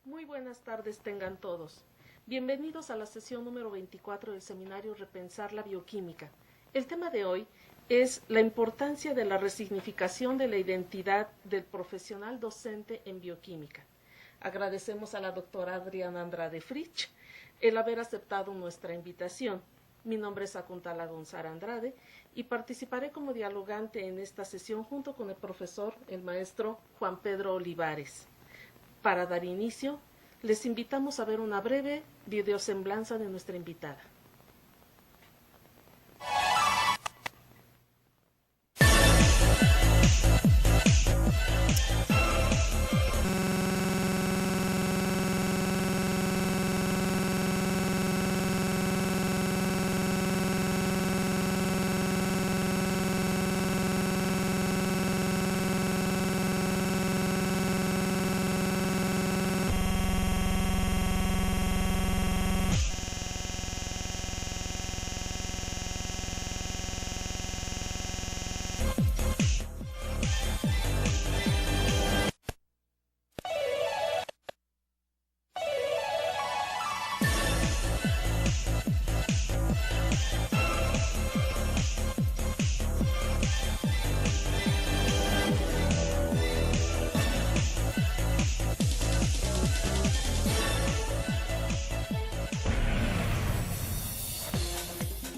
Muy buenas tardes tengan todos. Bienvenidos a la sesión número 24 del seminario Repensar la Bioquímica. El tema de hoy es la importancia de la resignificación de la identidad del profesional docente en bioquímica. Agradecemos a la doctora Adriana Andrade Fritsch el haber aceptado nuestra invitación. Mi nombre es Akuntala Gonzara Andrade y participaré como dialogante en esta sesión junto con el profesor, el maestro Juan Pedro Olivares. Para dar inicio, les invitamos a ver una breve videosemblanza de nuestra invitada.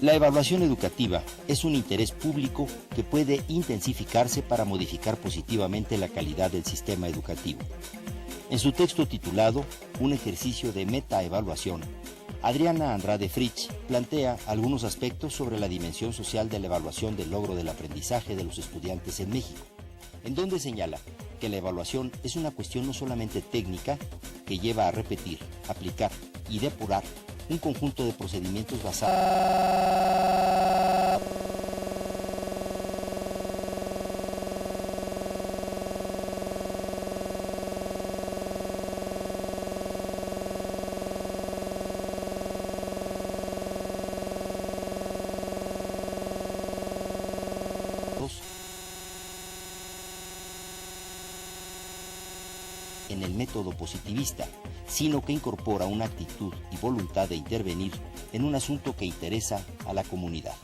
La evaluación educativa es un interés público que puede intensificarse para modificar positivamente la calidad del sistema educativo. En su texto titulado Un ejercicio de metaevaluación, Adriana Andrade Fritsch plantea algunos aspectos sobre la dimensión social de la evaluación del logro del aprendizaje de los estudiantes en México, en donde señala que la evaluación es una cuestión no solamente técnica, que lleva a repetir, aplicar y depurar un conjunto de procedimientos basados en el método positivista, sino que incorpora una actitud y voluntad de intervenir en un asunto que interesa a la comunidad.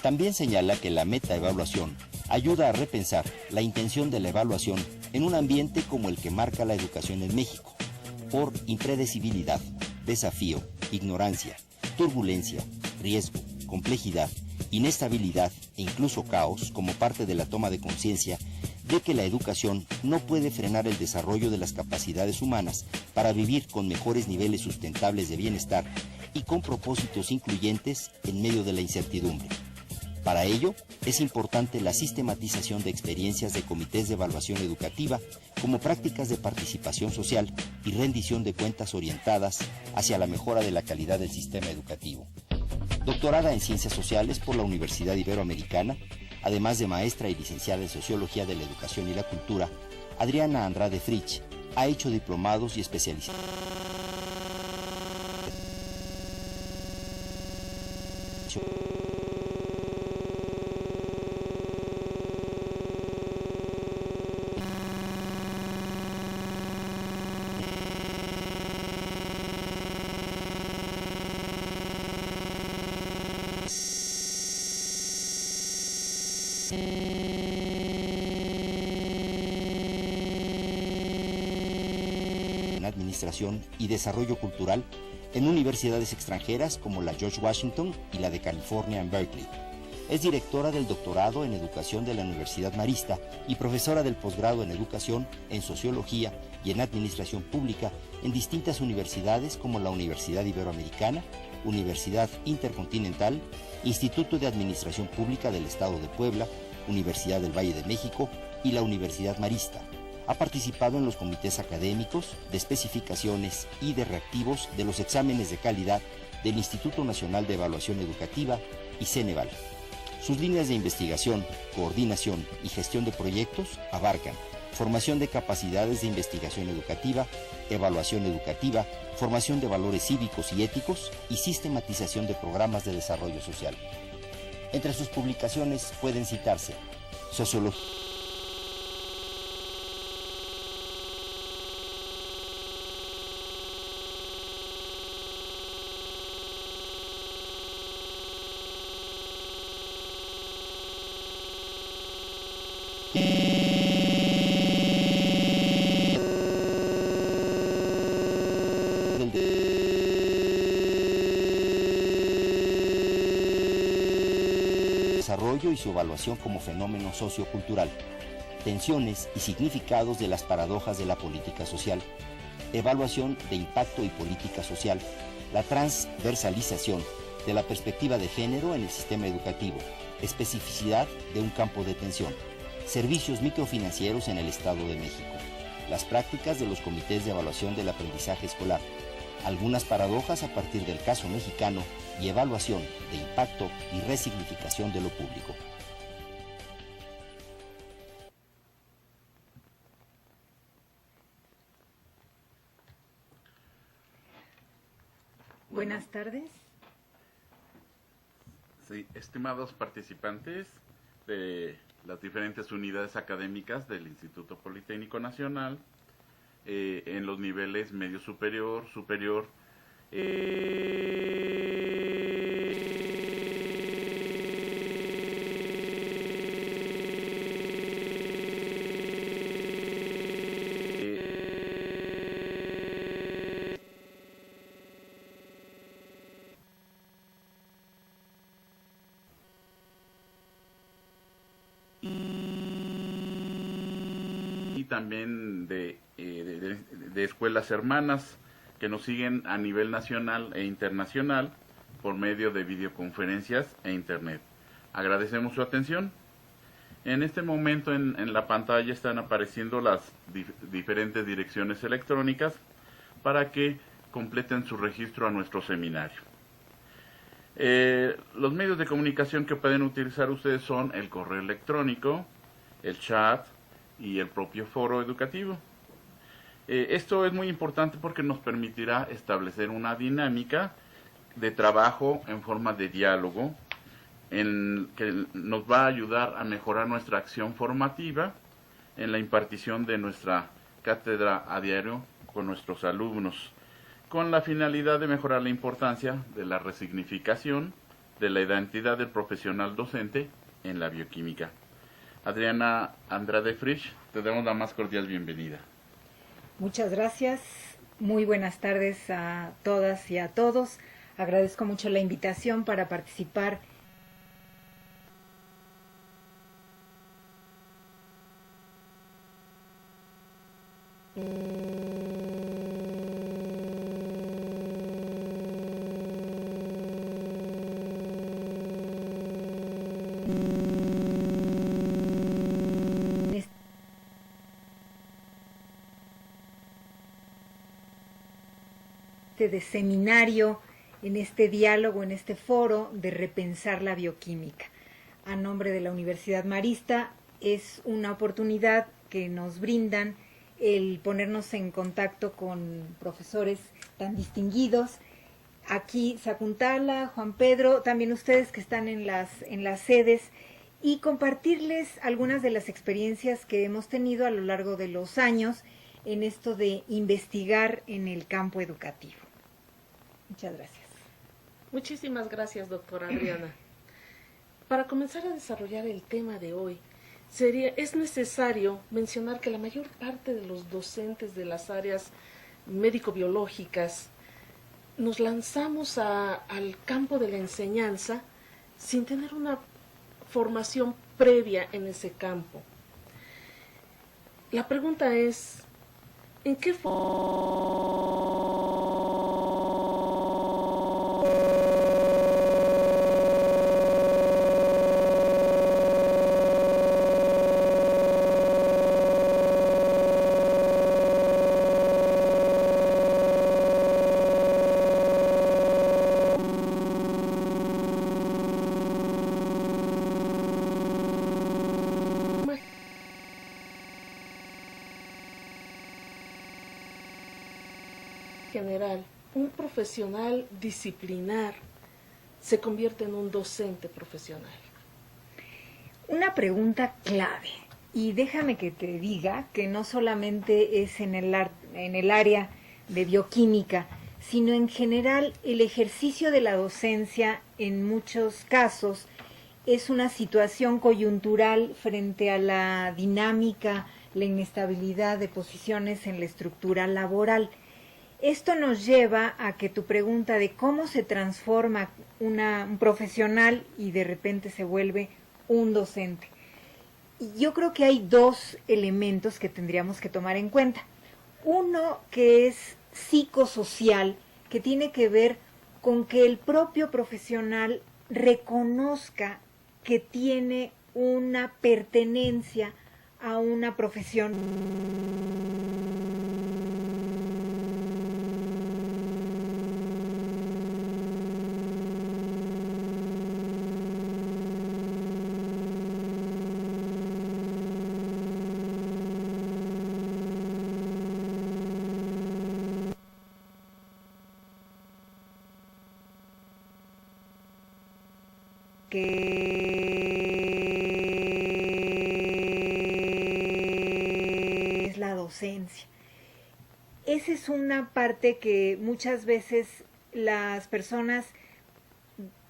También señala que la metaevaluación ayuda a repensar la intención de la evaluación en un ambiente como el que marca la educación en México, por impredecibilidad, desafío, ignorancia, turbulencia, riesgo, complejidad, inestabilidad e incluso caos como parte de la toma de conciencia de que la educación no puede frenar el desarrollo de las capacidades humanas para vivir con mejores niveles sustentables de bienestar y con propósitos incluyentes en medio de la incertidumbre. Para ello, es importante la sistematización de experiencias de comités de evaluación educativa como prácticas de participación social y rendición de cuentas orientadas hacia la mejora de la calidad del sistema educativo. Doctorada en Ciencias Sociales por la Universidad Iberoamericana, además de maestra y licenciada en Sociología de la Educación y la Cultura, Adriana Andrade Fritsch ha hecho diplomados y especializaciones en Administración y Desarrollo Cultural en universidades extranjeras como la George Washington y la de California en Berkeley. Es directora del doctorado en Educación de la Universidad Marista y profesora del posgrado en Educación, en Sociología y en Administración Pública en distintas universidades como la Universidad Iberoamericana, Universidad Intercontinental, Instituto de Administración Pública del Estado de Puebla, Universidad del Valle de México y la Universidad Marista. Ha participado en los comités académicos, de especificaciones y de reactivos de los exámenes de calidad del Instituto Nacional de Evaluación Educativa y Ceneval. Sus líneas de investigación, coordinación y gestión de proyectos abarcan formación de capacidades de investigación educativa, evaluación educativa, formación de valores cívicos y éticos y sistematización de programas de desarrollo social. Entre sus publicaciones pueden citarse Sociología, desarrollo y su evaluación como fenómeno sociocultural, tensiones y significados de las paradojas de la política social, evaluación de impacto y política social, la transversalización de la perspectiva de género en el sistema educativo, especificidad de un campo de tensión, servicios microfinancieros en el Estado de México, las prácticas de los comités de evaluación del aprendizaje escolar, algunas paradojas a partir del caso mexicano y evaluación de impacto y resignificación de lo público. Buenas tardes. Sí, estimados participantes de las diferentes unidades académicas del Instituto Politécnico Nacional, en los niveles medio superior, superior, también de escuelas hermanas que nos siguen a nivel nacional e internacional por medio de videoconferencias e internet. Agradecemos su atención. En este momento en la pantalla están apareciendo las diferentes direcciones electrónicas para que completen su registro a nuestro seminario. Los medios de comunicación que pueden utilizar ustedes son el correo electrónico, el chat y el propio foro educativo. Esto es muy importante porque nos permitirá establecer una dinámica de trabajo en forma de diálogo que nos va a ayudar a mejorar nuestra acción formativa en la impartición de nuestra cátedra a diario con nuestros alumnos, con la finalidad de mejorar la importancia de la resignificación de la identidad del profesional docente en la bioquímica. Adriana Andrade Frisch, te damos la más cordial bienvenida. Muchas gracias, muy buenas tardes a todas y a todos. Agradezco mucho la invitación para participar de seminario, en este diálogo, en este foro de repensar la bioquímica. A nombre de la Universidad Marista, es una oportunidad que nos brindan el ponernos en contacto con profesores tan distinguidos. Aquí Sakuntala, Juan Pedro, también ustedes que están en las sedes, y compartirles algunas de las experiencias que hemos tenido a lo largo de los años en esto de investigar en el campo educativo. Muchas gracias. Muchísimas gracias, doctora Adriana. Para comenzar a desarrollar el tema de hoy, es necesario mencionar que la mayor parte de los docentes de las áreas médico-biológicas nos lanzamos al campo de la enseñanza sin tener una formación previa en ese campo. La pregunta es, ¿en qué general, un profesional disciplinar se convierte en un docente profesional? Una pregunta clave, y déjame que te diga que no solamente es en el área de bioquímica, sino en general el ejercicio de la docencia en muchos casos es una situación coyuntural frente a la dinámica, la inestabilidad de posiciones en la estructura laboral. Esto nos lleva a que tu pregunta de cómo se transforma un profesional y de repente se vuelve un docente. Yo creo que hay dos elementos que tendríamos que tomar en cuenta. Uno que es psicosocial, que tiene que ver con que el propio profesional reconozca que tiene una pertenencia a una profesión. Que es la docencia. Esa es una parte que muchas veces las personas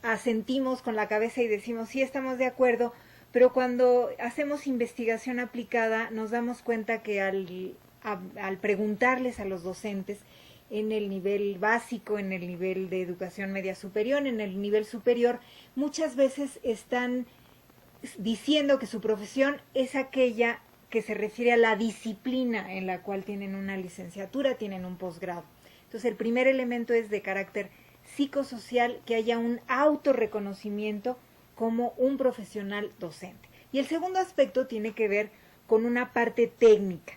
asentimos con la cabeza y decimos sí, estamos de acuerdo, pero cuando hacemos investigación aplicada nos damos cuenta que al preguntarles a los docentes en el nivel básico, en el nivel de educación media superior, en el nivel superior, muchas veces están diciendo que su profesión es aquella que se refiere a la disciplina en la cual tienen una licenciatura, tienen un posgrado. Entonces, el primer elemento es de carácter psicosocial, que haya un autorreconocimiento como un profesional docente. Y el segundo aspecto tiene que ver con una parte técnica.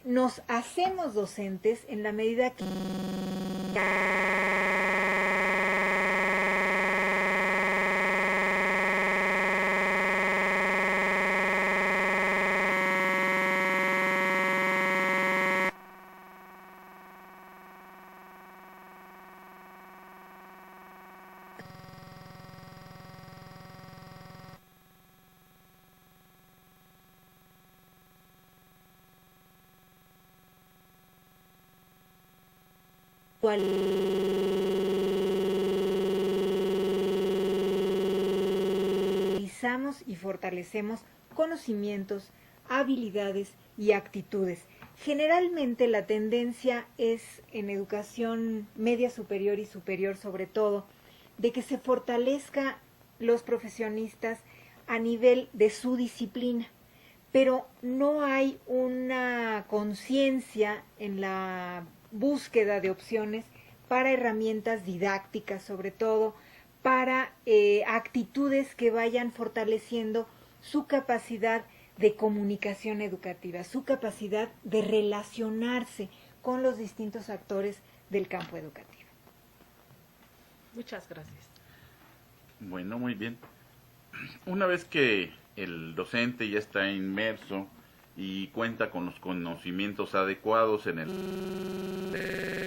Nos hacemos docentes en la medida que actualizamos y fortalecemos conocimientos, habilidades y actitudes. Generalmente la tendencia es en educación media superior y superior sobre todo, de que se fortalezca los profesionistas a nivel de su disciplina, pero no hay una conciencia en la búsqueda de opciones para herramientas didácticas, sobre todo para actitudes que vayan fortaleciendo su capacidad de comunicación educativa, su capacidad de relacionarse con los distintos actores del campo educativo. Muchas gracias. Bueno, muy bien. Una vez que el docente ya está inmerso y cuenta con los conocimientos adecuados en el ejercicio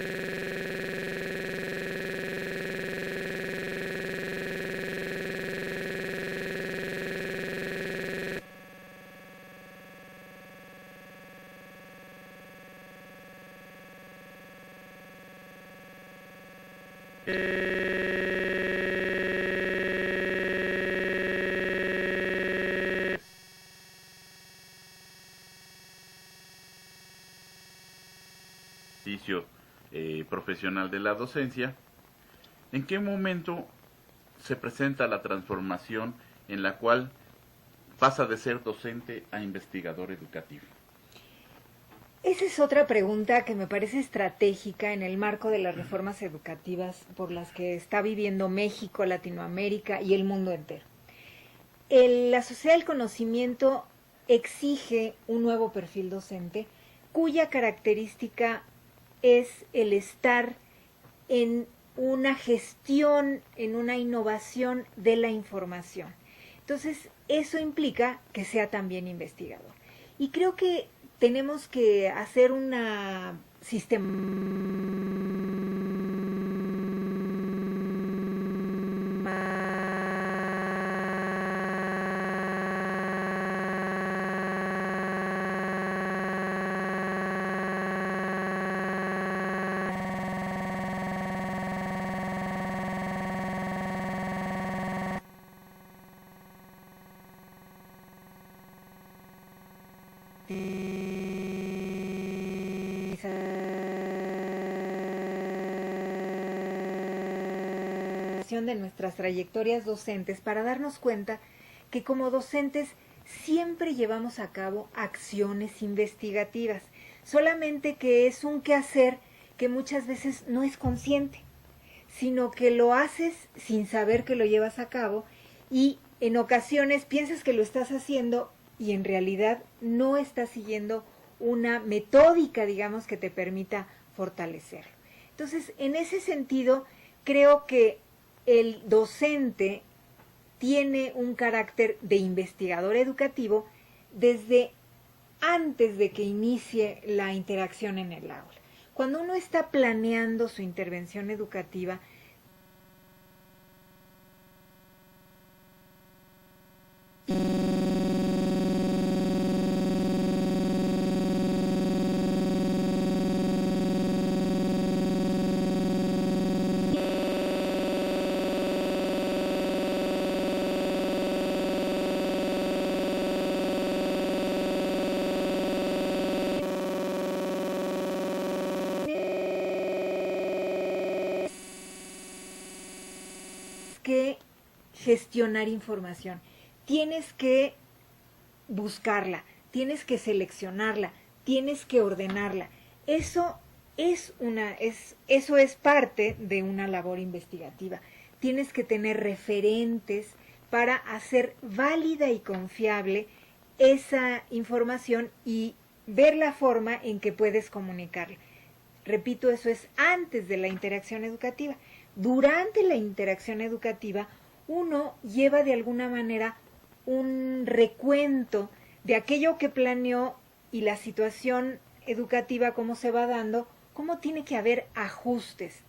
profesional de la docencia, ¿en qué momento se presenta la transformación en la cual pasa de ser docente a investigador educativo? Esa es otra pregunta que me parece estratégica en el marco de las reformas educativas por las que está viviendo México, Latinoamérica y el mundo entero. La sociedad del conocimiento exige un nuevo perfil docente cuya característica es el estar en una gestión, en una innovación de la información. Entonces, eso implica que sea también investigador. Y creo que tenemos que hacer una de nuestras trayectorias docentes para darnos cuenta que como docentes siempre llevamos a cabo acciones investigativas, solamente que es un quehacer que muchas veces no es consciente, sino que lo haces sin saber que lo llevas a cabo y en ocasiones piensas que lo estás haciendo y en realidad no estás siguiendo una metódica, digamos, que te permita fortalecerlo. Entonces, en ese sentido, creo que el docente tiene un carácter de investigador educativo desde antes de que inicie la interacción en el aula. Cuando uno está planeando su intervención educativa, que gestionar información, tienes que buscarla, tienes que seleccionarla, tienes que ordenarla. Eso es parte de una labor investigativa. Tienes que tener referentes para hacer válida y confiable esa información y ver la forma en que puedes comunicarla. Repito, eso es antes de la interacción educativa. Durante la interacción educativa, uno lleva de alguna manera un recuento de aquello que planeó y la situación educativa, cómo se va dando, cómo tiene que haber ajustes,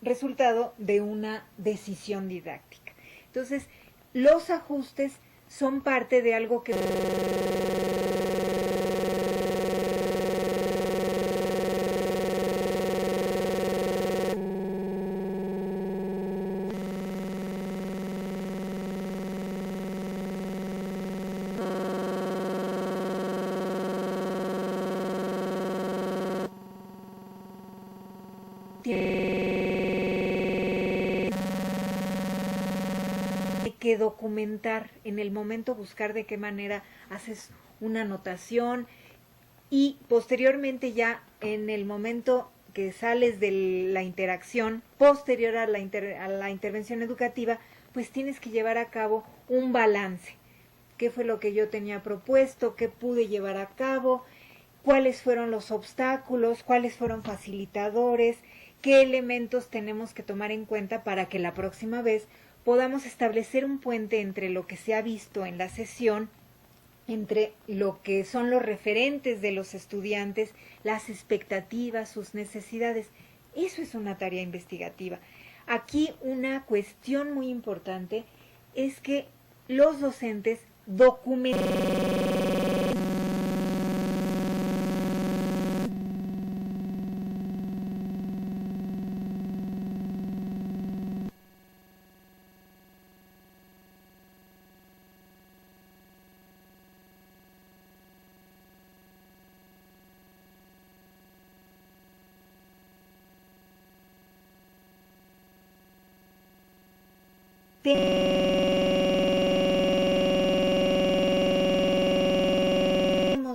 resultado de una decisión didáctica. Entonces, los ajustes son parte de algo que que documentar en el momento, buscar de qué manera haces una anotación y posteriormente ya en el momento que sales de la interacción posterior a la intervención educativa, pues tienes que llevar a cabo un balance. ¿Qué fue lo que yo tenía propuesto? ¿Qué pude llevar a cabo? ¿Cuáles fueron los obstáculos? ¿Cuáles fueron facilitadores? ¿Qué elementos tenemos que tomar en cuenta para que la próxima vez podamos establecer un puente entre lo que se ha visto en la sesión, entre lo que son los referentes de los estudiantes, las expectativas, sus necesidades? Eso es una tarea investigativa. Aquí una cuestión muy importante es que los docentes documenten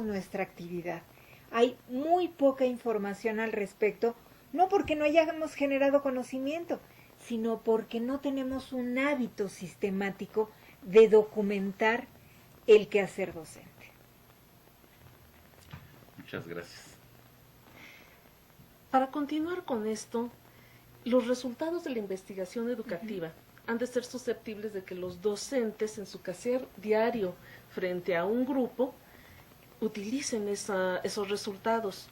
nuestra actividad. Hay muy poca información al respecto, no porque no hayamos generado conocimiento, sino porque no tenemos un hábito sistemático de documentar el quehacer docente. Muchas gracias. Para continuar con esto, los resultados de la investigación educativa han de ser susceptibles de que los docentes en su quehacer diario frente a un grupo utilicen esos resultados.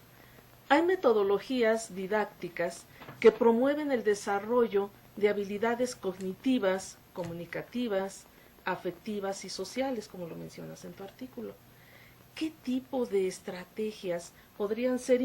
Hay metodologías didácticas que promueven el desarrollo de habilidades cognitivas, comunicativas, afectivas y sociales, como lo mencionas en tu artículo. ¿Qué tipo de estrategias podrían ser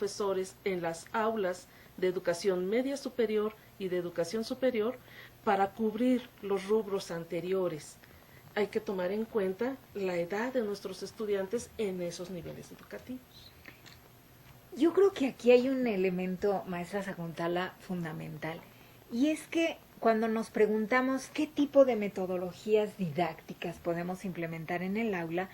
profesores en las aulas de educación media superior y de educación superior para cubrir los rubros anteriores? Hay que tomar en cuenta la edad de nuestros estudiantes en esos niveles educativos. Yo creo que aquí hay un elemento, maestra Sakuntala, fundamental, y es que cuando nos preguntamos qué tipo de metodologías didácticas podemos implementar en el aula,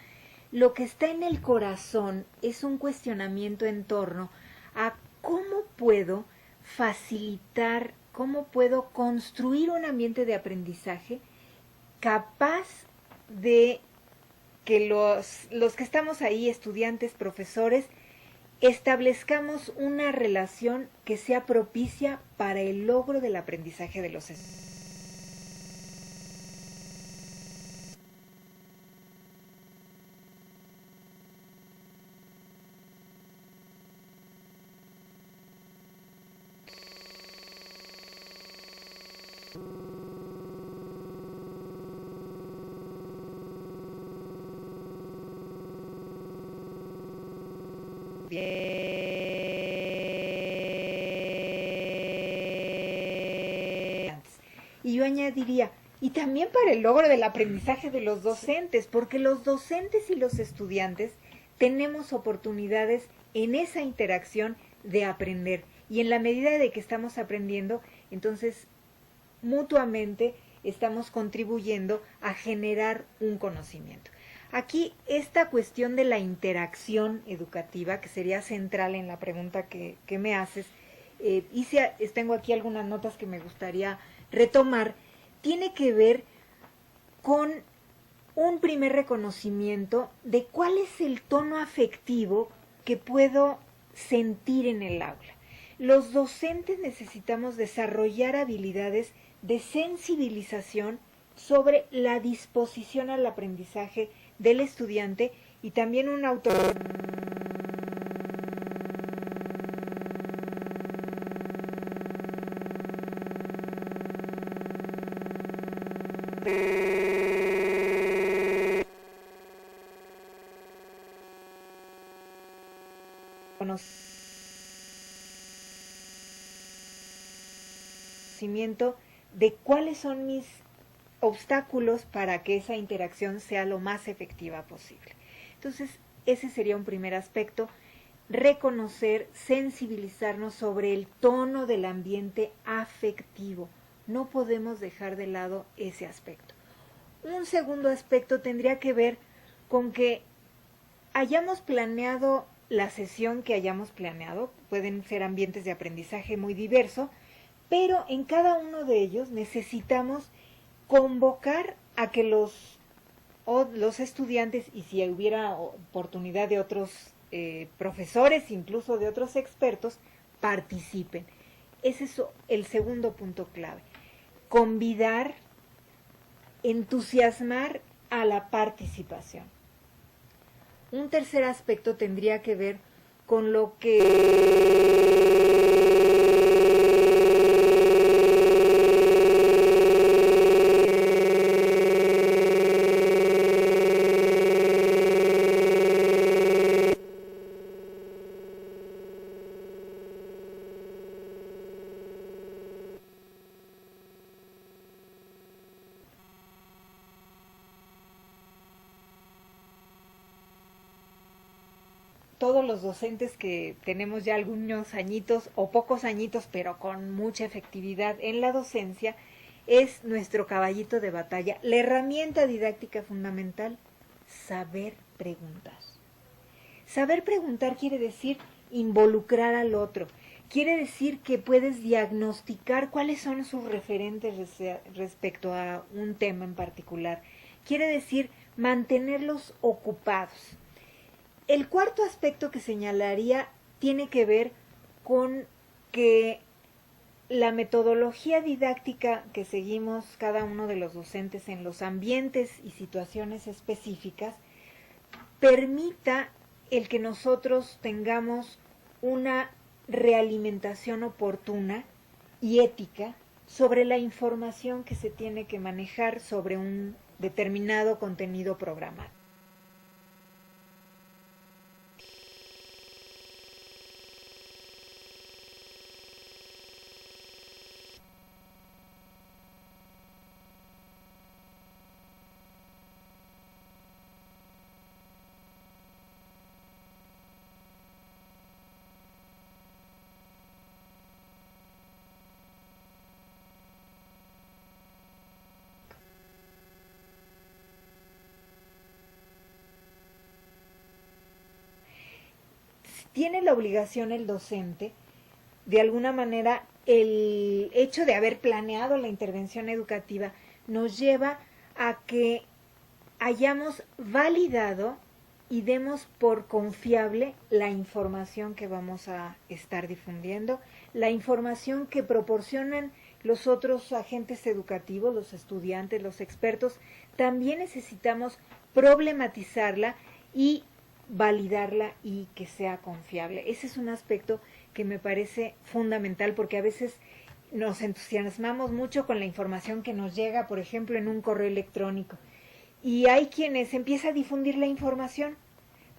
lo que está en el corazón es un cuestionamiento en torno a cómo puedo facilitar, cómo puedo construir un ambiente de aprendizaje capaz de que los que estamos ahí, estudiantes, profesores, establezcamos una relación que sea propicia para el logro del aprendizaje de los estudiantes. Bien. Y yo añadiría, y también para el logro del aprendizaje de los docentes, porque los docentes y los estudiantes tenemos oportunidades en esa interacción de aprender. Y en la medida de que estamos aprendiendo, entonces mutuamente estamos contribuyendo a generar un conocimiento. Aquí esta cuestión de la interacción educativa, que sería central en la pregunta que me haces, tengo aquí algunas notas que me gustaría retomar, tiene que ver con un primer reconocimiento de cuál es el tono afectivo que puedo sentir en el aula. Los docentes necesitamos desarrollar habilidades de sensibilización sobre la disposición al aprendizaje del estudiante y también un conocimiento de cuáles son mis obstáculos para que esa interacción sea lo más efectiva posible. Entonces, ese sería un primer aspecto, reconocer, sensibilizarnos sobre el tono del ambiente afectivo. No podemos dejar de lado ese aspecto. Un segundo aspecto tendría que ver con que hayamos planeado la sesión que hayamos planeado, pueden ser ambientes de aprendizaje muy diversos, pero en cada uno de ellos necesitamos convocar a que los estudiantes, y si hubiera oportunidad de otros profesores, incluso de otros expertos, participen. Ese es el segundo punto clave. Convidar, entusiasmar a la participación. Un tercer aspecto tendría que ver con lo que todos los docentes que tenemos ya algunos añitos o pocos añitos, pero con mucha efectividad en la docencia, es nuestro caballito de batalla, la herramienta didáctica fundamental, saber preguntar. Saber preguntar quiere decir involucrar al otro, quiere decir que puedes diagnosticar cuáles son sus referentes respecto a un tema en particular, quiere decir mantenerlos ocupados. El cuarto aspecto que señalaría tiene que ver con que la metodología didáctica que seguimos cada uno de los docentes en los ambientes y situaciones específicas permita el que nosotros tengamos una realimentación oportuna y ética sobre la información que se tiene que manejar sobre un determinado contenido programado. Tiene la obligación el docente, de alguna manera, el hecho de haber planeado la intervención educativa nos lleva a que hayamos validado y demos por confiable la información que vamos a estar difundiendo, la información que proporcionan los otros agentes educativos, los estudiantes, los expertos. También necesitamos problematizarla y validarla y que sea confiable. Ese es un aspecto que me parece fundamental porque a veces nos entusiasmamos mucho con la información que nos llega, por ejemplo, en un correo electrónico. Y hay quienes empiezan a difundir la información,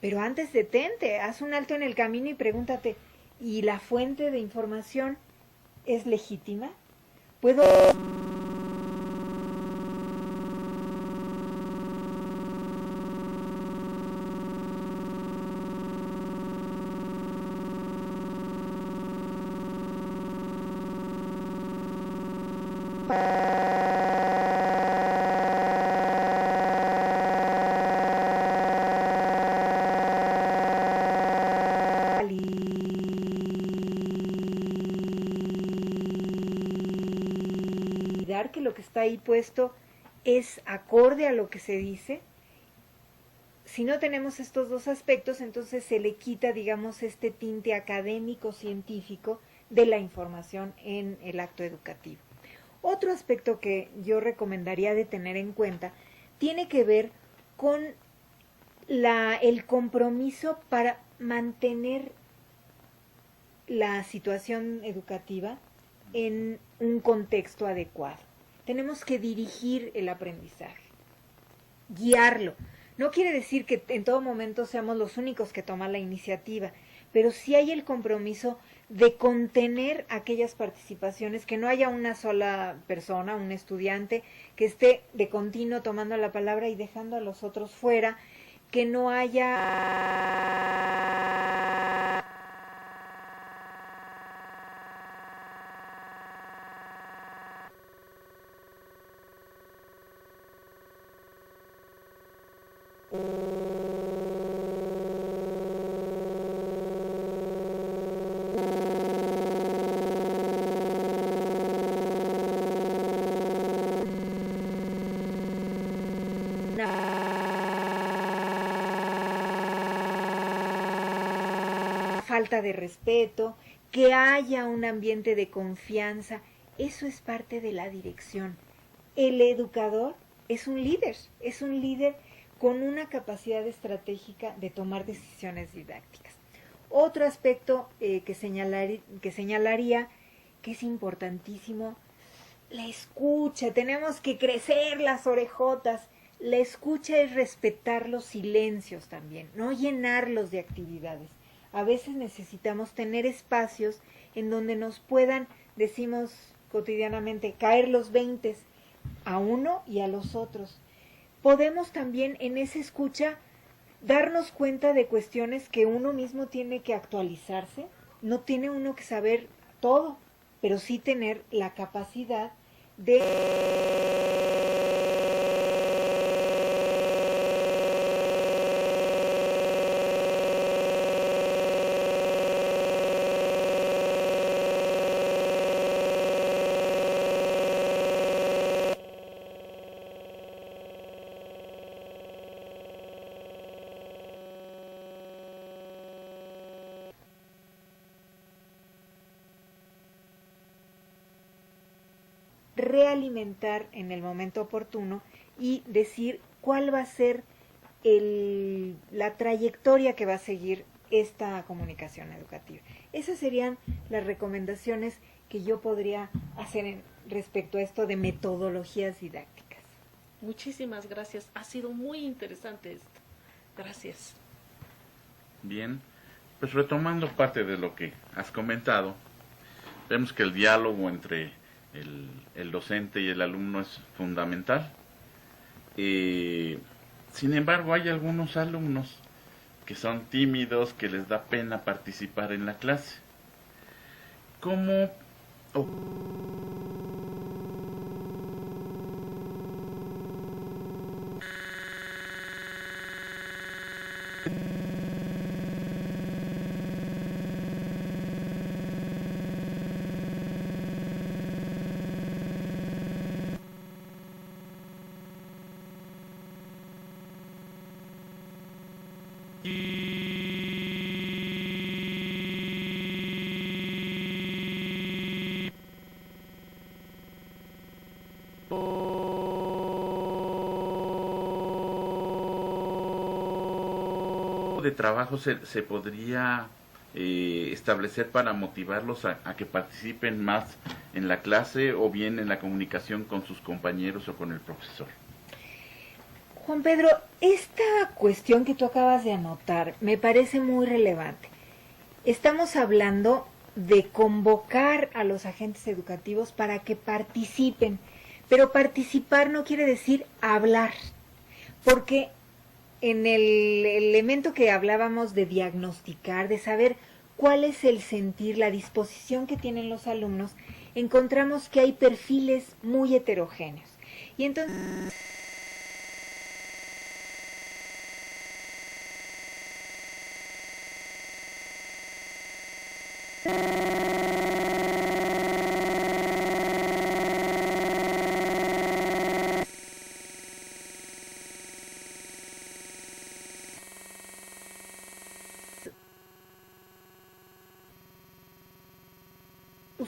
pero antes detente, haz un alto en el camino y pregúntate, ¿y la fuente de información es legítima? ¿Puedo está ahí puesto es acorde a lo que se dice. Si no tenemos estos dos aspectos, entonces se le quita, digamos, este tinte académico, científico de la información en el acto educativo. Otro aspecto que yo recomendaría de tener en cuenta tiene que ver con el compromiso para mantener la situación educativa en un contexto adecuado. Tenemos que dirigir el aprendizaje, guiarlo. No quiere decir que en todo momento seamos los únicos que toman la iniciativa, pero sí hay el compromiso de contener aquellas participaciones, que no haya una sola persona, un estudiante, que esté de continuo tomando la palabra y dejando a los otros fuera, que no haya falta de respeto, que haya un ambiente de confianza. Eso es parte de la dirección. El educador es un líder con una capacidad estratégica de tomar decisiones didácticas. Otro aspecto que señalaría que es importantísimo, la escucha. Tenemos que crecer las orejotas. La escucha es respetar los silencios también, no llenarlos de actividades. A veces necesitamos tener espacios en donde nos puedan, decimos cotidianamente, caer los 20 a uno y a los otros. Podemos también en esa escucha darnos cuenta de cuestiones que uno mismo tiene que actualizarse. No tiene uno que saber todo, pero sí tener la capacidad de realimentar en el momento oportuno y decir cuál va a ser la trayectoria que va a seguir esta comunicación educativa. Esas serían las recomendaciones que yo podría hacer respecto a esto de metodologías didácticas. Muchísimas gracias. Ha sido muy interesante esto. Gracias. Bien, pues retomando parte de lo que has comentado, vemos que el diálogo entre el docente y el alumno es fundamental. Sin embargo, hay algunos alumnos que son tímidos, que les da pena participar en la clase. ¿Cómo de trabajo se podría establecer para motivarlos a que participen más en la clase o bien en la comunicación con sus compañeros o con el profesor? Juan Pedro, esta cuestión que tú acabas de anotar me parece muy relevante. Estamos hablando de convocar a los agentes educativos para que participen, pero participar no quiere decir hablar, porque en el elemento que hablábamos de diagnosticar, de saber cuál es el sentir, la disposición que tienen los alumnos, encontramos que hay perfiles muy heterogéneos. Y entonces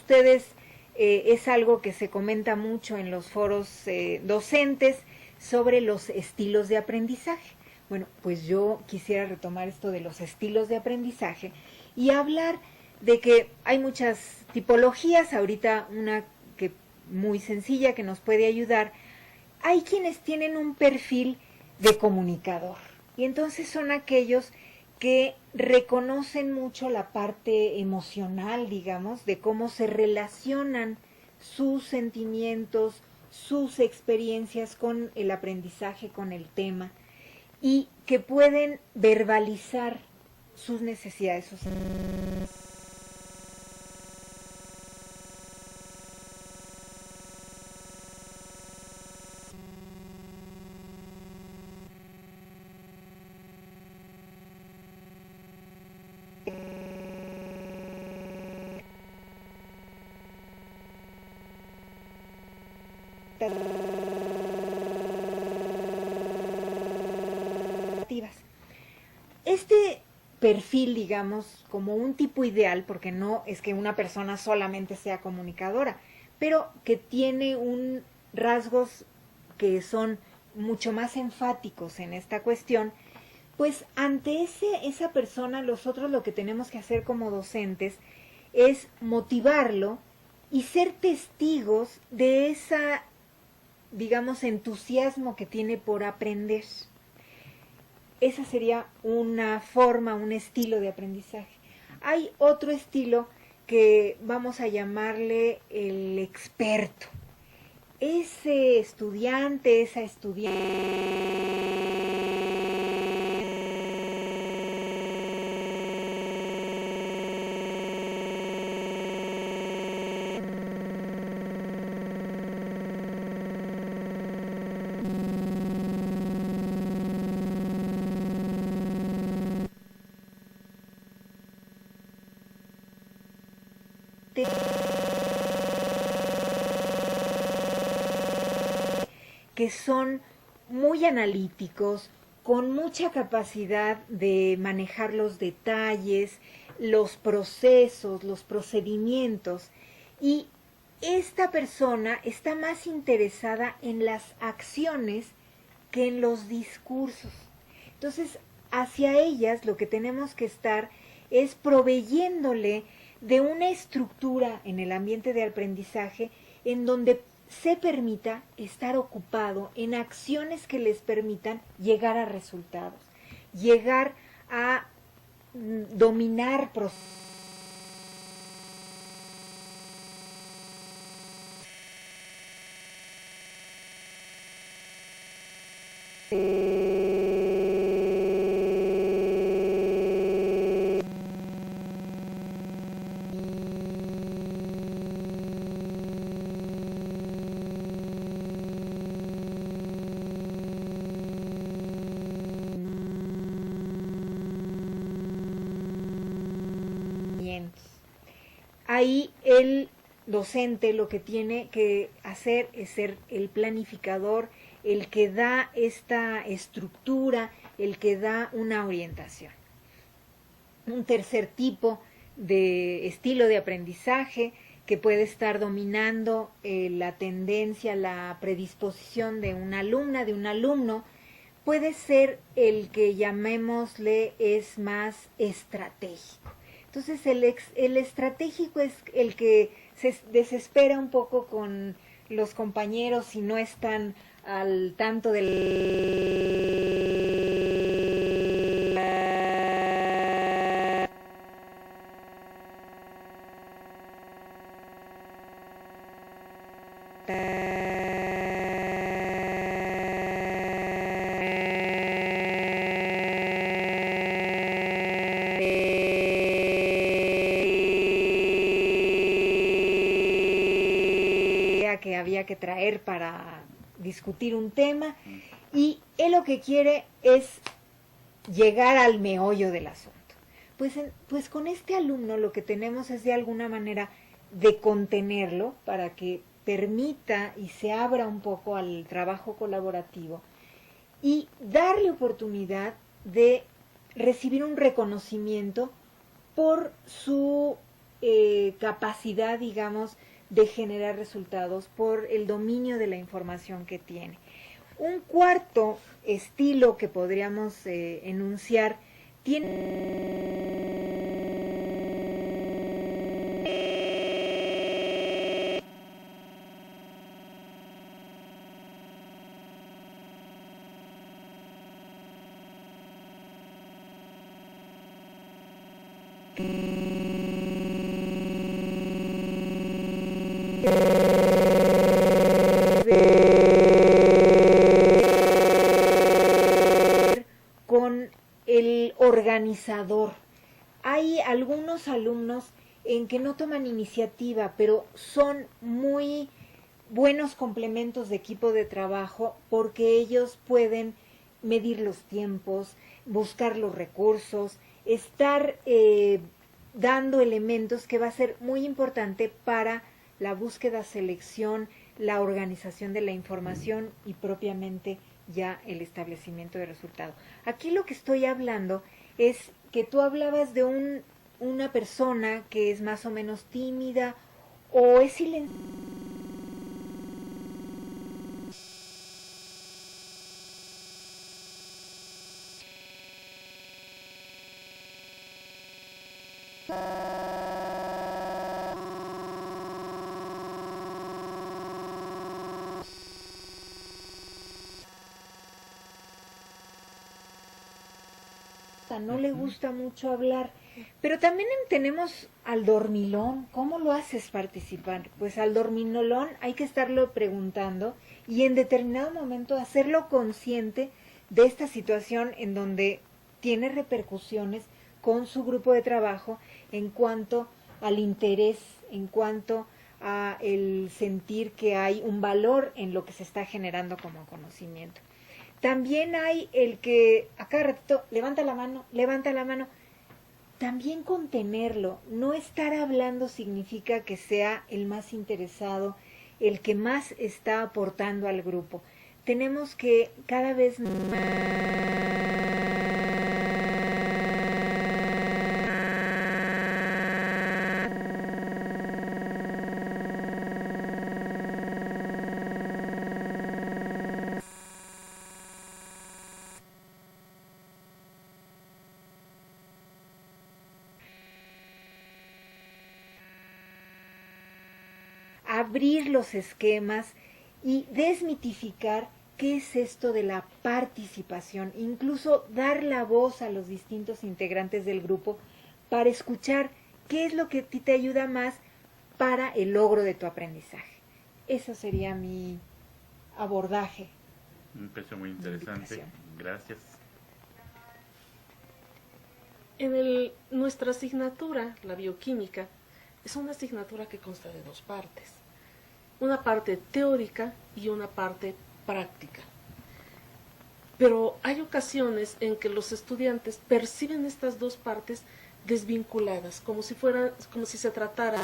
ustedes es algo que se comenta mucho en los foros docentes sobre los estilos de aprendizaje. Bueno, pues yo quisiera retomar esto de los estilos de aprendizaje y hablar de que hay muchas tipologías, ahorita una que muy sencilla que nos puede ayudar. Hay quienes tienen un perfil de comunicador y entonces son aquellos que reconocen mucho la parte emocional, digamos, de cómo se relacionan sus sentimientos, sus experiencias con el aprendizaje, con el tema, y que pueden verbalizar sus necesidades, sus Este perfil, digamos, como un tipo ideal, porque no es que una persona solamente sea comunicadora, pero que tiene rasgos que son mucho más enfáticos en esta cuestión, pues ante esa persona nosotros lo que tenemos que hacer como docentes es motivarlo y ser testigos de esa, digamos, entusiasmo que tiene por aprender. Esa sería una forma, un estilo de aprendizaje. Hay otro estilo que vamos a llamarle el experto. Ese estudiante, esa estudiante que son muy analíticos, con mucha capacidad de manejar los detalles, los procesos, los procedimientos, y esta persona está más interesada en las acciones que en los discursos. Entonces, hacia ellas lo que tenemos que estar es proveyéndole de una estructura en el ambiente de aprendizaje en donde se permita estar ocupado en acciones que les permitan llegar a resultados, llegar a dominar procesos. Ahí el docente lo que tiene que hacer es ser el planificador, el que da esta estructura, el que da una orientación. Un tercer tipo de estilo de aprendizaje que puede estar dominando la tendencia, la predisposición de una alumna, de un alumno, puede ser el que llamémosle es más estratégico. Entonces el estratégico es el que se desespera un poco con los compañeros y no están al tanto que había que traer para discutir un tema, y él lo que quiere es llegar al meollo del asunto. Pues con este alumno lo que tenemos es de alguna manera de contenerlo para que permita y se abra un poco al trabajo colaborativo y darle oportunidad de recibir un reconocimiento por su capacidad, digamos, de generar resultados por el dominio de la información que tiene. Un cuarto estilo que podríamos enunciar tiene con el organizador. Hay algunos alumnos en que no toman iniciativa, pero son muy buenos complementos de equipo de trabajo porque ellos pueden medir los tiempos, buscar los recursos, estar dando elementos que va a ser muy importante para la búsqueda, selección, la organización de la información y propiamente ya el establecimiento de resultado. Aquí lo que estoy hablando es que tú hablabas de una persona que es más o menos tímida o es silenciosa. No le gusta mucho hablar, pero también tenemos al dormilón. ¿Cómo lo haces participar? Pues al dormilón hay que estarlo preguntando y en determinado momento hacerlo consciente de esta situación en donde tiene repercusiones con su grupo de trabajo en cuanto al interés, en cuanto a el sentir que hay un valor en lo que se está generando como conocimiento. También hay el que a cada ratito levanta la mano. También contenerlo, no estar hablando significa que sea el más interesado, el que más está aportando al grupo. Tenemos que cada vez abrir los esquemas y desmitificar qué es esto de la participación, incluso dar la voz a los distintos integrantes del grupo para escuchar qué es lo que a ti te ayuda más para el logro de tu aprendizaje. Eso sería mi abordaje. Un peso muy interesante. Gracias. Nuestra asignatura, la bioquímica, es una asignatura que consta de dos partes. Una parte teórica y una parte práctica. Pero hay ocasiones en que los estudiantes perciben estas dos partes desvinculadas, como si se tratara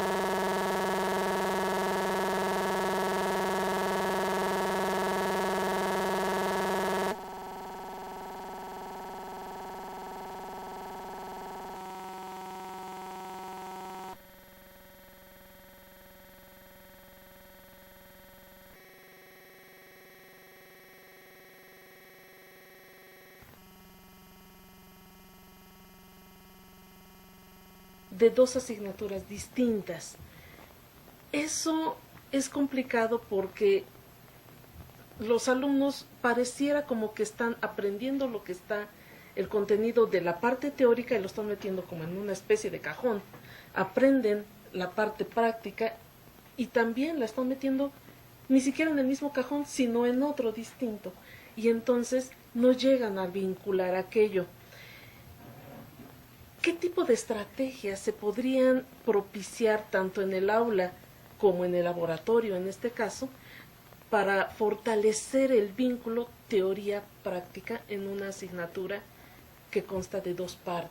de dos asignaturas distintas. Eso es complicado porque los alumnos pareciera como que están aprendiendo lo que está el contenido de la parte teórica y lo están metiendo como en una especie de cajón. Aprenden la parte práctica y también la están metiendo ni siquiera en el mismo cajón, sino en otro distinto. Y entonces no llegan a vincular aquello. ¿Qué tipo de estrategias se podrían propiciar tanto en el aula como en el laboratorio, en este caso, para fortalecer el vínculo teoría-práctica en una asignatura que consta de dos partes?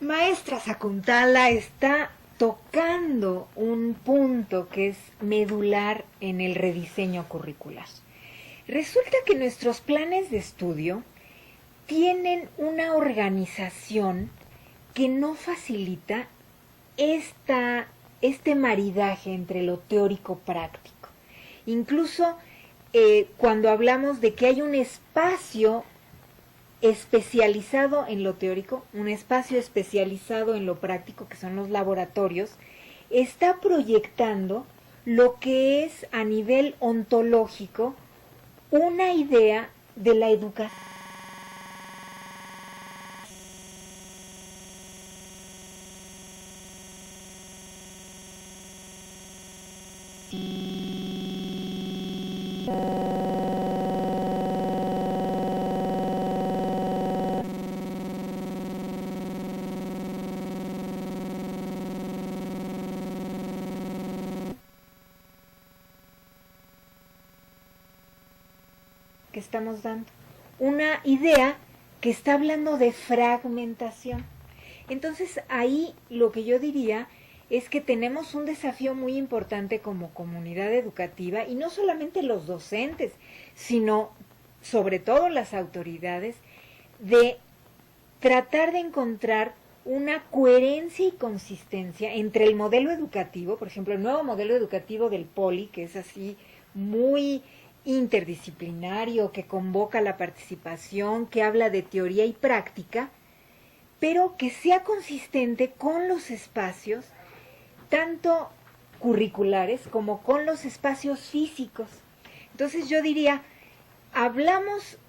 Maestra Sakuntala está tocando un punto que es medular en el rediseño curricular. Resulta que nuestros planes de estudio tienen una organización que no facilita este maridaje entre lo teórico-práctico. Incluso cuando hablamos de que hay un espacio especializado en lo teórico, un espacio especializado en lo práctico, que son los laboratorios, está proyectando lo que es a nivel ontológico una idea de la educación. Que estamos dando, una idea que está hablando de fragmentación. Entonces ahí lo que yo diría es que tenemos un desafío muy importante como comunidad educativa, y no solamente los docentes, sino sobre todo las autoridades, de tratar de encontrar una coherencia y consistencia entre el modelo educativo, por ejemplo, el nuevo modelo educativo del Poli, que es así muy interdisciplinario, que convoca la participación, que habla de teoría y práctica, pero que sea consistente con los espacios, tanto curriculares como con los espacios físicos. Entonces yo diría, hablamos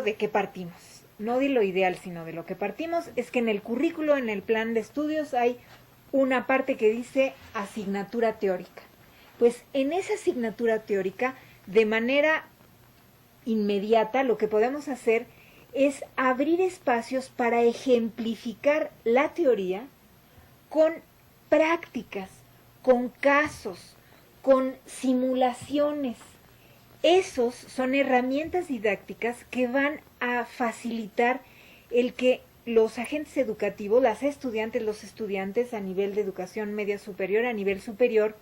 de qué partimos, no de lo ideal, sino de lo que partimos, es que en el currículo, en el plan de estudios, hay una parte que dice asignatura teórica. Pues en esa asignatura teórica, de manera inmediata, lo que podemos hacer es abrir espacios para ejemplificar la teoría con prácticas, con casos, con simulaciones. Esos son herramientas didácticas que van a facilitar el que los agentes educativos, las estudiantes, los estudiantes a nivel de educación media superior, a nivel superior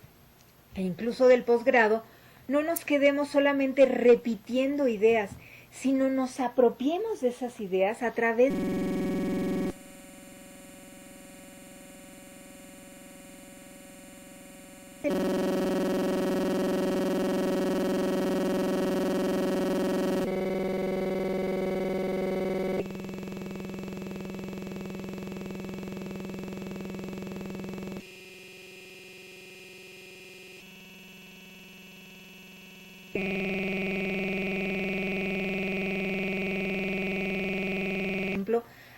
e incluso del posgrado, no nos quedemos solamente repitiendo ideas, sino nos apropiemos de esas ideas a través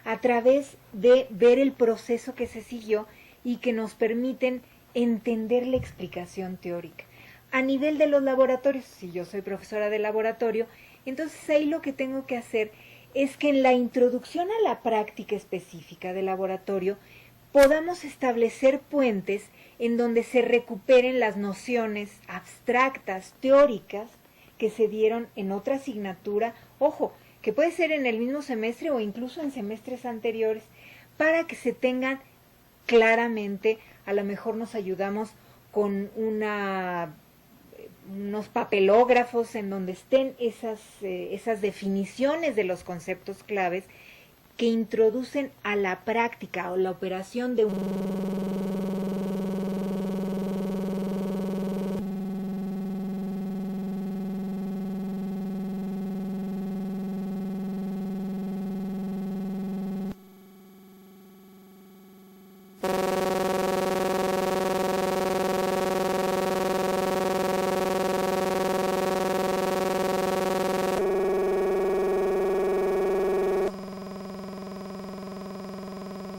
a través de ver el proceso que se siguió y que nos permiten entender la explicación teórica. A nivel de los laboratorios, si yo soy profesora de laboratorio, entonces ahí lo que tengo que hacer es que en la introducción a la práctica específica del laboratorio podamos establecer puentes en donde se recuperen las nociones abstractas, teóricas, que se dieron en otra asignatura, ojo, que puede ser en el mismo semestre o incluso en semestres anteriores, para que se tengan claramente. A lo mejor nos ayudamos con unos papelógrafos en donde estén esas definiciones de los conceptos claves que introducen a la práctica o la operación de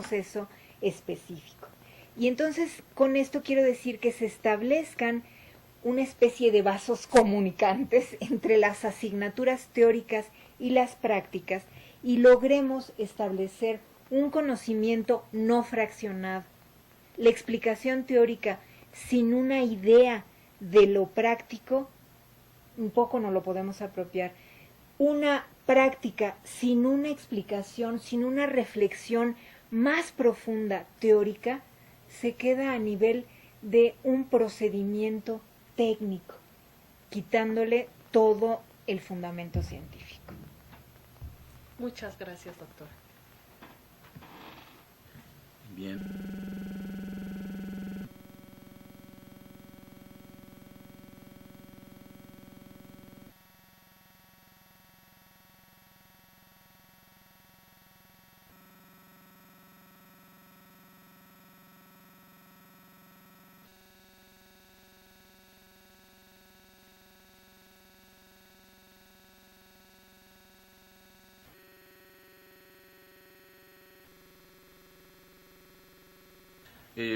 proceso específico. Y entonces con esto quiero decir que se establezcan una especie de vasos comunicantes entre las asignaturas teóricas y las prácticas y logremos establecer un conocimiento no fraccionado. La explicación teórica sin una idea de lo práctico, un poco no lo podemos apropiar. Una práctica sin una explicación, sin una reflexión más profunda teórica, se queda a nivel de un procedimiento técnico, quitándole todo el fundamento científico. Muchas gracias, doctora. Bien.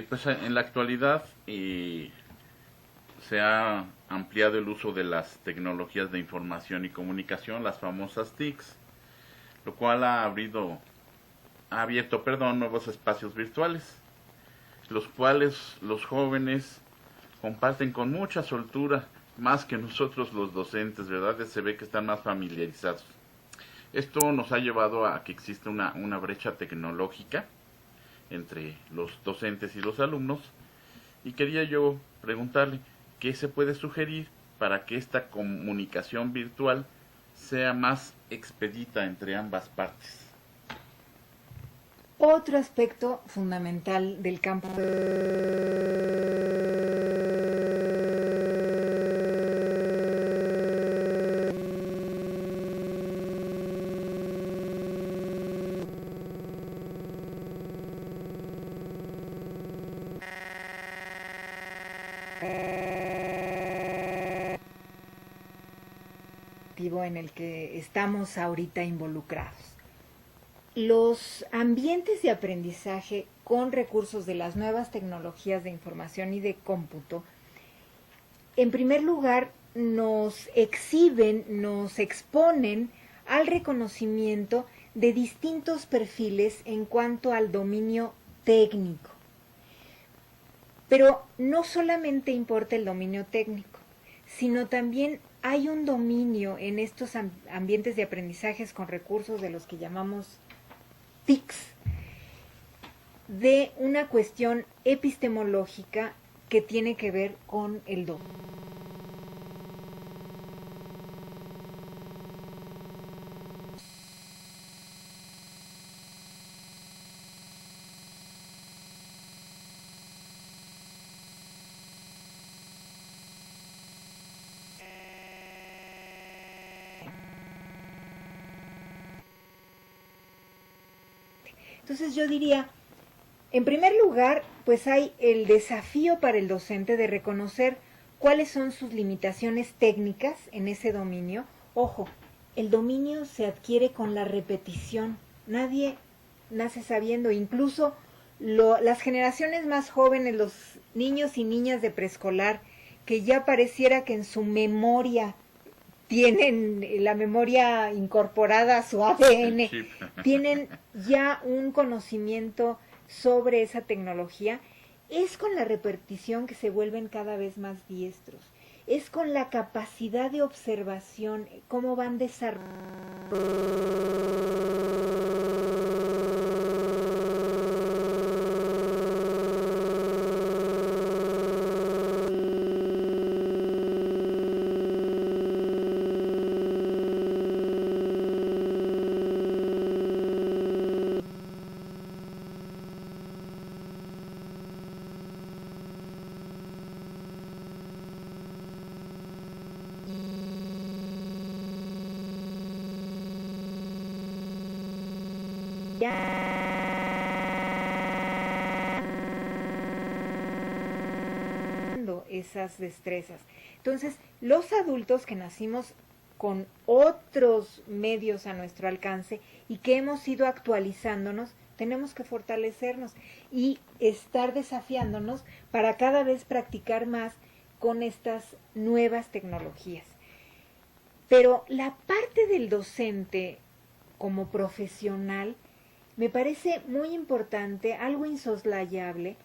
Pues en la actualidad se ha ampliado el uso de las tecnologías de información y comunicación, las famosas TICs, lo cual ha abierto nuevos espacios virtuales, los cuales los jóvenes comparten con mucha soltura, más que nosotros los docentes, ¿verdad? Se ve que están más familiarizados. Esto nos ha llevado a que exista una brecha tecnológica entre los docentes y los alumnos, y quería yo preguntarle qué se puede sugerir para que esta comunicación virtual sea más expedita entre ambas partes. Otro aspecto fundamental del campo en el que estamos ahorita involucrados. Los ambientes de aprendizaje con recursos de las nuevas tecnologías de información y de cómputo, en primer lugar, nos exhiben, nos exponen al reconocimiento de distintos perfiles en cuanto al dominio técnico. Pero no solamente importa el dominio técnico, sino también hay un dominio en estos ambientes de aprendizajes con recursos de los que llamamos TICs, de una cuestión epistemológica que tiene que ver con el dominio. Entonces yo diría, en primer lugar, pues hay el desafío para el docente de reconocer cuáles son sus limitaciones técnicas en ese dominio. Ojo, el dominio se adquiere con la repetición. Nadie nace sabiendo, incluso las generaciones más jóvenes, los niños y niñas de preescolar, que ya pareciera que en su memoria tienen la memoria incorporada a su ADN, tienen ya un conocimiento sobre esa tecnología. Es con la repetición que se vuelven cada vez más diestros. Es con la capacidad de observación, cómo van desarrollando. Esas destrezas. Entonces, los adultos que nacimos con otros medios a nuestro alcance y que hemos ido actualizándonos, tenemos que fortalecernos y estar desafiándonos para cada vez practicar más con estas nuevas tecnologías. Pero la parte del docente como profesional me parece muy importante, algo insoslayable,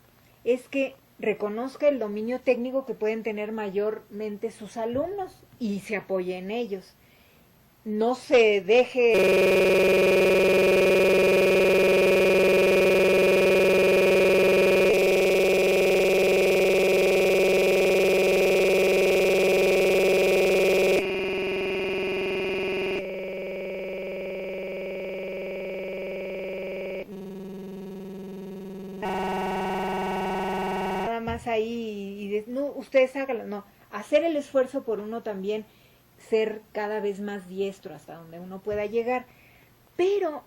es que reconozca el dominio técnico que pueden tener mayormente sus alumnos y se apoye en ellos. No se nada más ahí no, ustedes háganlo, no, hacer el esfuerzo por uno también, ser cada vez más diestro hasta donde uno pueda llegar. Pero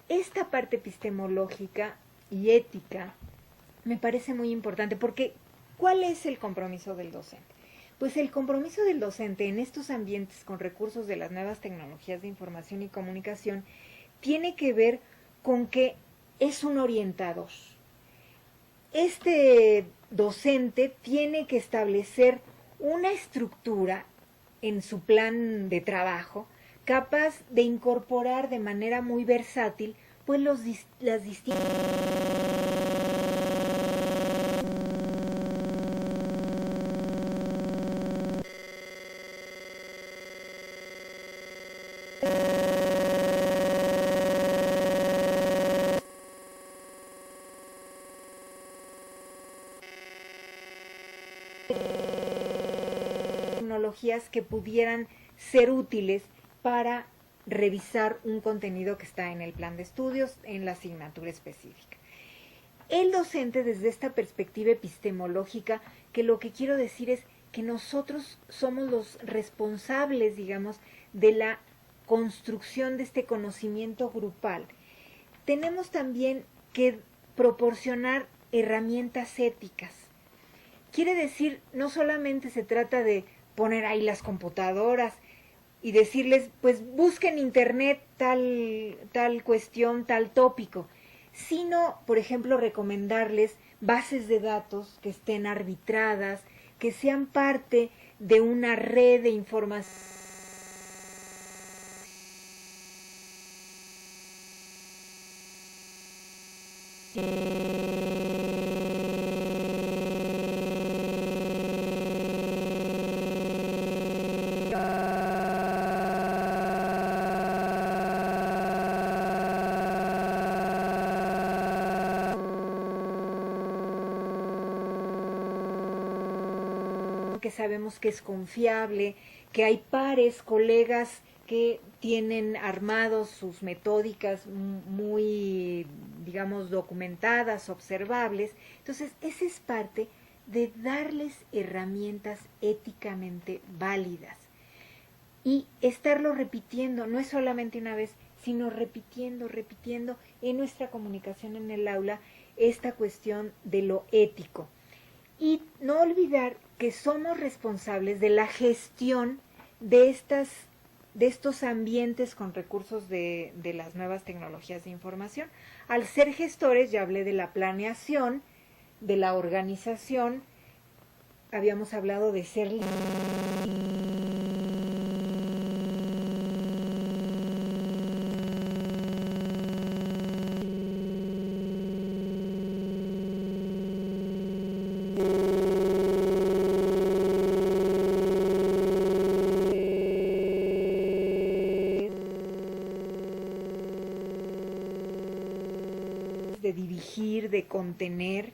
esta parte epistemológica y ética me parece muy importante, porque ¿cuál es el compromiso del docente? Pues el compromiso del docente en estos ambientes con recursos de las nuevas tecnologías de información y comunicación tiene que ver con que es un orientador. Este docente tiene que establecer una estructura en su plan de trabajo capaz de incorporar de manera muy versátil pues las distintas tecnologías que pudieran ser útiles para revisar un contenido que está en el plan de estudios, en la asignatura específica. El docente, desde esta perspectiva epistemológica, que lo que quiero decir es que nosotros somos los responsables, digamos, de la construcción de este conocimiento grupal. Tenemos también que proporcionar herramientas éticas. Quiere decir, no solamente se trata de poner ahí las computadoras y decirles, pues busquen en internet tal cuestión, tal tópico, sino, por ejemplo, recomendarles bases de datos que estén arbitradas, que sean parte de una red de información. Que sabemos que es confiable, que hay pares, colegas que tienen armados sus metódicas muy, digamos, documentadas, observables. Entonces, esa es parte de darles herramientas éticamente válidas y estarlo repitiendo, no es solamente una vez, sino repitiendo en nuestra comunicación en el aula esta cuestión de lo ético. Y no olvidar que somos responsables de la gestión de estos ambientes con recursos de las nuevas tecnologías de información. Al ser gestores, ya hablé de la planeación, de la organización, habíamos hablado de ser de dirigir, de contener,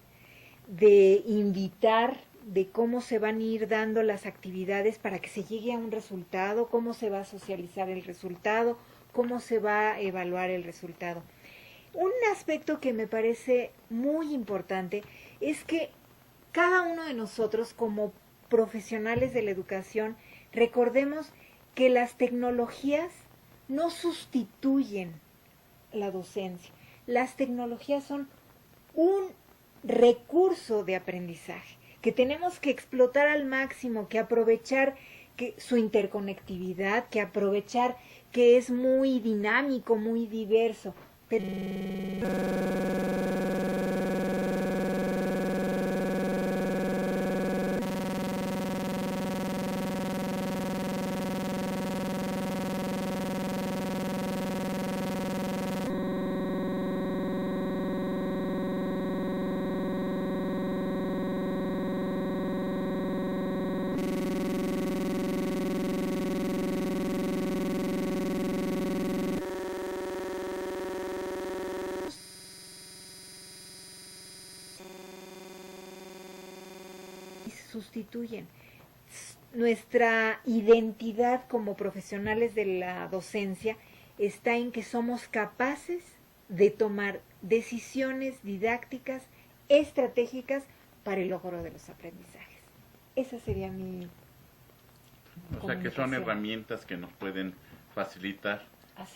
de invitar, de cómo se van a ir dando las actividades para que se llegue a un resultado, cómo se va a socializar el resultado, cómo se va a evaluar el resultado. Un aspecto que me parece muy importante es que cada uno de nosotros como profesionales de la educación recordemos que las tecnologías no sustituyen la docencia. Las tecnologías son un recurso de aprendizaje que tenemos que explotar al máximo, que aprovechar su interconectividad, que aprovechar que es muy dinámico, muy diverso, Sustituyen. Nuestra identidad como profesionales de la docencia está en que somos capaces de tomar decisiones didácticas, estratégicas para el logro de los aprendizajes. Esa sería mi O sea que son herramientas que nos pueden facilitar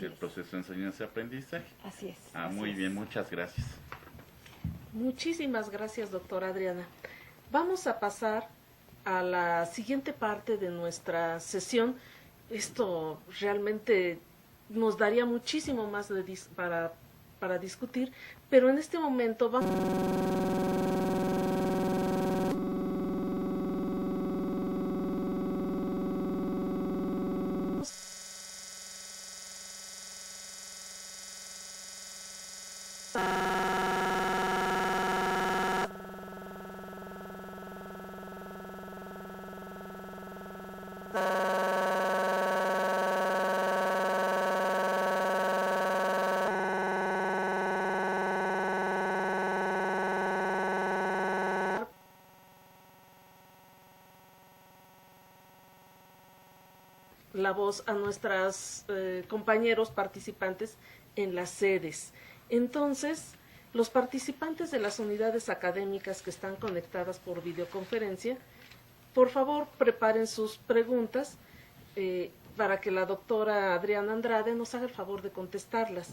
el proceso de enseñanza y aprendizaje. Así es. Muy bien, muchas gracias. Muchísimas gracias, doctora Adriana. Vamos a pasar a la siguiente parte de nuestra sesión. Esto realmente nos daría muchísimo más para discutir, pero en este momento vamos... la voz a nuestros compañeros participantes en las sedes. Entonces, los participantes de las unidades académicas que están conectadas por videoconferencia, por favor, preparen sus preguntas para que la doctora Adriana Andrade nos haga el favor de contestarlas.